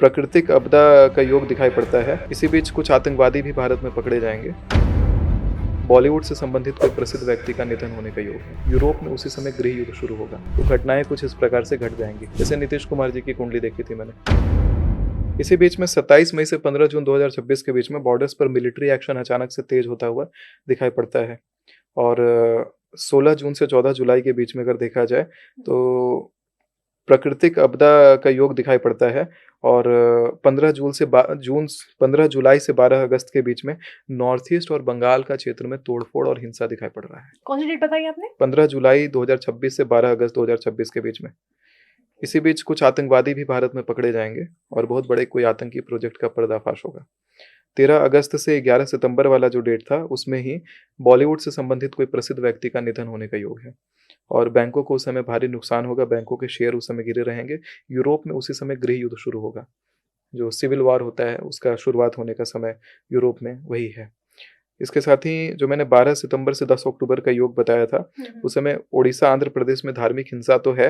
प्राकृतिक आपदा का योग दिखाई पड़ता है। इसी बीच कुछ आतंकवादी भी भारत में पकड़े जाएंगे। बॉलीवुड से संबंधित कोई प्रसिद्ध व्यक्ति का निधन होने का योग है। यूरोप में उसी समय गृह युद्ध शुरू होगा। तो घटनाएं कुछ इस प्रकार से घट जाएंगी। जैसे नीतीश कुमार जी की कुंडली देखी थी मैंने। इसी बीच में 27 मई से 15 जून 2026 के बीच में बॉर्डर्स पर मिलिट्री एक्शन अचानक से तेज होता हुआ दिखाई पड़ता है। और 16 जून से 14 जुलाई के बीच में अगर देखा जाए तो प्राकृतिक आपदा का योग दिखाई पड़ता है। और 15 जुलाई से 12 अगस्त के बीच में नॉर्थ ईस्ट और बंगाल का क्षेत्र में तोड़फोड़ और हिंसा दिखाई पड़ रहा है। कौन सी डेट बताई आपने? 15 जुलाई 2026 से 12 अगस्त 2026 के बीच में। इसी बीच कुछ आतंकवादी भी भारत में पकड़े जाएंगे और बहुत बड़े कोई आतंकी प्रोजेक्ट का पर्दाफाश होगा। 13 अगस्त से 11 सितंबर वाला जो डेट था उसमें ही बॉलीवुड से संबंधित कोई प्रसिद्ध व्यक्ति का निधन होने का योग है। और बैंकों को उस समय भारी नुकसान होगा। बैंकों के शेयर उस समय गिरे रहेंगे। यूरोप में उसी समय गृह युद्ध शुरू होगा। जो सिविल वॉर होता है उसका शुरुआत होने का समय यूरोप में वही है। इसके साथ ही जो मैंने 12 सितंबर से 10 अक्टूबर का योग बताया था उस समय उड़ीसा आंध्र प्रदेश में धार्मिक हिंसा तो है।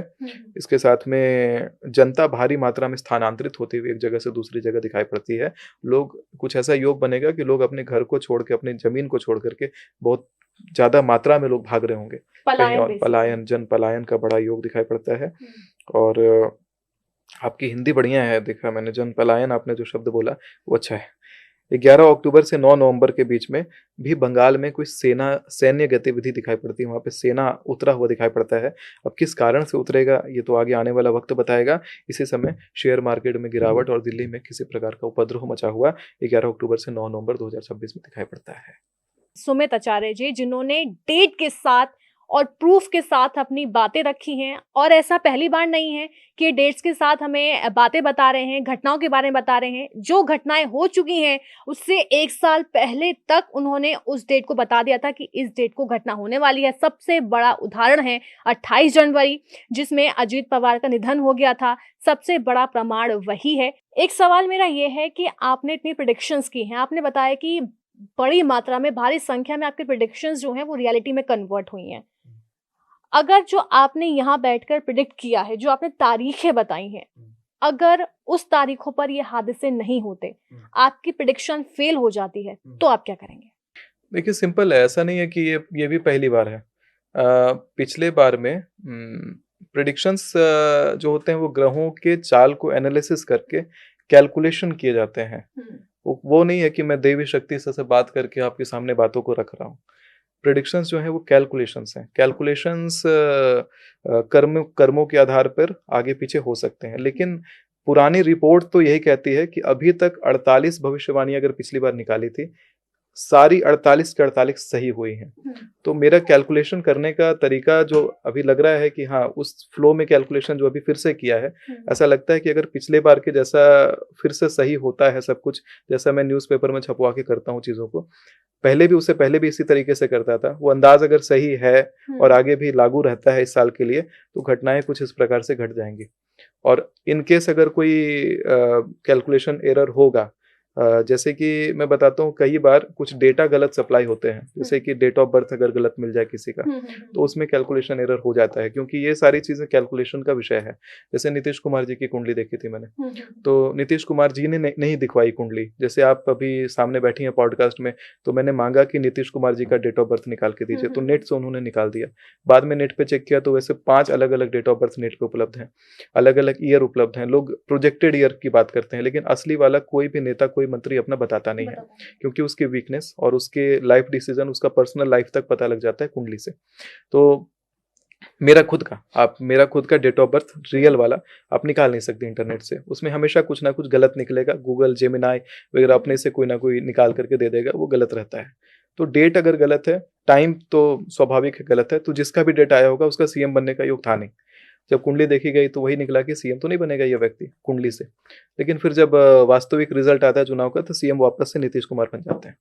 इसके साथ में जनता भारी मात्रा में स्थानांतरित होती हुई एक जगह से दूसरी जगह दिखाई पड़ती है। लोग कुछ ऐसा योग बनेगा कि लोग अपने घर को छोड़ के अपनी जमीन को छोड़ करके बहुत ज्यादा मात्रा में लोग भाग रहे होंगे कहीं और। पलायन, जन पलायन का बड़ा योग दिखाई पड़ता है। और आपकी हिंदी बढ़िया है, देखा मैंने। जन पलायन आपने जो शब्द बोला वो अच्छा है। 11 अक्टूबर से 9 नवंबर के बीच में भी बंगाल में कोई सैन्य गतिविधि दिखाई पड़ती है। वहां पे सेना उतरा हुआ दिखाई पड़ता है। अब किस कारण से उतरेगा ये तो आगे आने वाला वक्त बताएगा। इसी समय शेयर मार्केट में गिरावट और दिल्ली में किसी प्रकार का उपद्रव मचा हुआ 11 अक्टूबर से 9 नवंबर 2026 में दिखाई पड़ता है। सुमित आचार्य जी, जिन्होंने डेट के साथ और प्रूफ के साथ अपनी बातें रखी हैं, और ऐसा पहली बार नहीं है कि डेट्स के साथ हमें बातें बता रहे हैं, घटनाओं के बारे में बता रहे हैं। जो घटनाएं हो चुकी हैं उससे 1 साल पहले तक उन्होंने उस डेट को बता दिया था कि इस डेट को घटना होने वाली है। सबसे बड़ा उदाहरण है 28 जनवरी, जिसमें अजीत पवार का निधन हो गया था। सबसे बड़ा प्रमाण वही है। एक सवाल मेरा ये है कि आपने इतनी प्रेडिक्शंस की हैं, आपने बताया कि बड़ी मात्रा में, भारी संख्या में आपके प्रेडिक्शंस जो हैं वो रियलिटी में कन्वर्ट हुई हैं। अगर जो आपने यहाँ बैठकर प्रिडिक्ट किया है, जो आपने तारीखें बताई हैं, अगर उस तारीखों पर ये हादसे नहीं होते, आपकी प्रिडिक्शन फेल हो जाती है, तो आप क्या करेंगे? देखिए सिंपल है, ऐसा नहीं है कि ये भी पहली बार है। पिछले बार में प्रिडिक्शंस जो होते हैं वो ग्रहों के चाल को एनालिसिस करके कैलकुलेशन किए जाते हैं। वो नहीं है कि मैं देवी शक्ति से बात करके आपके सामने बातों को रख रहा हूँ। प्रेडिक्शंस जो है वो कैलकुलेशंस हैं। कैलकुलेशंस कर्मों के आधार पर आगे पीछे हो सकते हैं, लेकिन पुरानी रिपोर्ट तो यही कहती है कि अभी तक 48 भविष्यवाणी अगर पिछली बार निकाली थी, सारी 48 के 48 सही हुई हैं। तो मेरा कैलकुलेशन करने का तरीका जो अभी लग रहा है कि हाँ, उस फ्लो में कैलकुलेशन जो अभी फिर से किया है, ऐसा लगता है कि अगर पिछले बार के जैसा फिर से सही होता है सब कुछ, जैसा मैं न्यूज़पेपर में छपवा के करता हूँ चीज़ों को, उससे पहले भी इसी तरीके से करता था, वो अंदाज अगर सही है और आगे भी लागू रहता है इस साल के लिए, तो घटनाएं कुछ इस प्रकार से घट जाएंगी। और इन केस अगर कोई कैलकुलेशन एरर होगा, जैसे कि मैं बताता हूँ, कई बार कुछ डेटा गलत सप्लाई होते हैं। जैसे कि डेट ऑफ बर्थ अगर गलत मिल जाए किसी का, तो उसमें कैलकुलेशन एरर हो जाता है, क्योंकि ये सारी चीजें कैलकुलेशन का विषय है। जैसे नीतीश कुमार जी की कुंडली देखी थी मैंने, तो नीतीश कुमार जी ने नहीं दिखवाई कुंडली। जैसे आप अभी सामने बैठी हैं पॉडकास्ट में, तो मैंने मांगा कि नीतीश कुमार जी का डेट ऑफ बर्थ निकाल के दीजिए, तो नेट से उन्होंने निकाल दिया। बाद में नेट पे चेक किया तो वैसे 5 अलग अलग डेट ऑफ बर्थ नेट पे उपलब्ध हैं, अलग अलग ईयर उपलब्ध हैं। लोग प्रोजेक्टेड ईयर की बात करते हैं, लेकिन असली वाला कोई भी नेता, कोई मंत्री अपना बताता नहीं है, क्योंकि उसकी वीकनेस और उसके लाइफ डिसीजन, उसका पर्सनल लाइफ तक पता लग जाता है कुंडली से। तो मेरा खुद का डेट ऑफ बर्थ रियल वाला आप निकाल नहीं सकते इंटरनेट से। उसमें हमेशा कुछ ना कुछ गलत निकलेगा। गूगल, जेमिनाई वगैरह अपने से कोई ना कोई निकाल करके दे देगा, वो गलत रहता है। तो डेट अगर गलत है, टाइम तो स्वाभाविक है गलत है, तो जिसका भी डेट आया होगा उसका सीएम बनने का योग था नहीं। जब कुंडली देखी गई तो वही निकला कि सीएम तो नहीं बनेगा ये व्यक्ति कुंडली से। लेकिन फिर जब वास्तविक रिजल्ट आता है चुनाव का, तो सीएम वापस से नीतीश कुमार बन जाते हैं।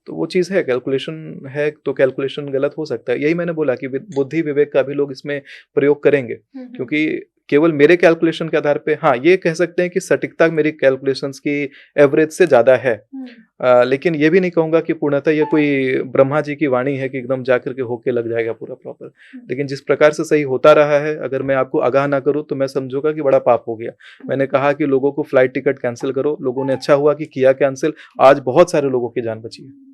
तो वो चीज़ है, कैलकुलेशन है तो कैलकुलेशन गलत हो सकता है। यही मैंने बोला कि बुद्धि विवेक का भी लोग इसमें प्रयोग करेंगे, क्योंकि केवल मेरे कैलकुलेशन के आधार पे, हाँ ये कह सकते हैं कि सटीकता मेरी कैलकुलेशंस की एवरेज से ज़्यादा है। लेकिन ये भी नहीं कहूँगा कि पूर्णतः ये कोई ब्रह्मा जी की वाणी है कि एकदम जाकर के होके लग जाएगा पूरा प्रॉपर। लेकिन जिस प्रकार से सही होता रहा है, अगर मैं आपको आगाह ना करूँ तो मैं समझूंगा कि बड़ा पाप हो गया। मैंने कहा कि लोगों को फ्लाइट टिकट कैंसिल करो, लोगों ने अच्छा हुआ कि किया कैंसिल, आज बहुत सारे लोगों की जान बची है।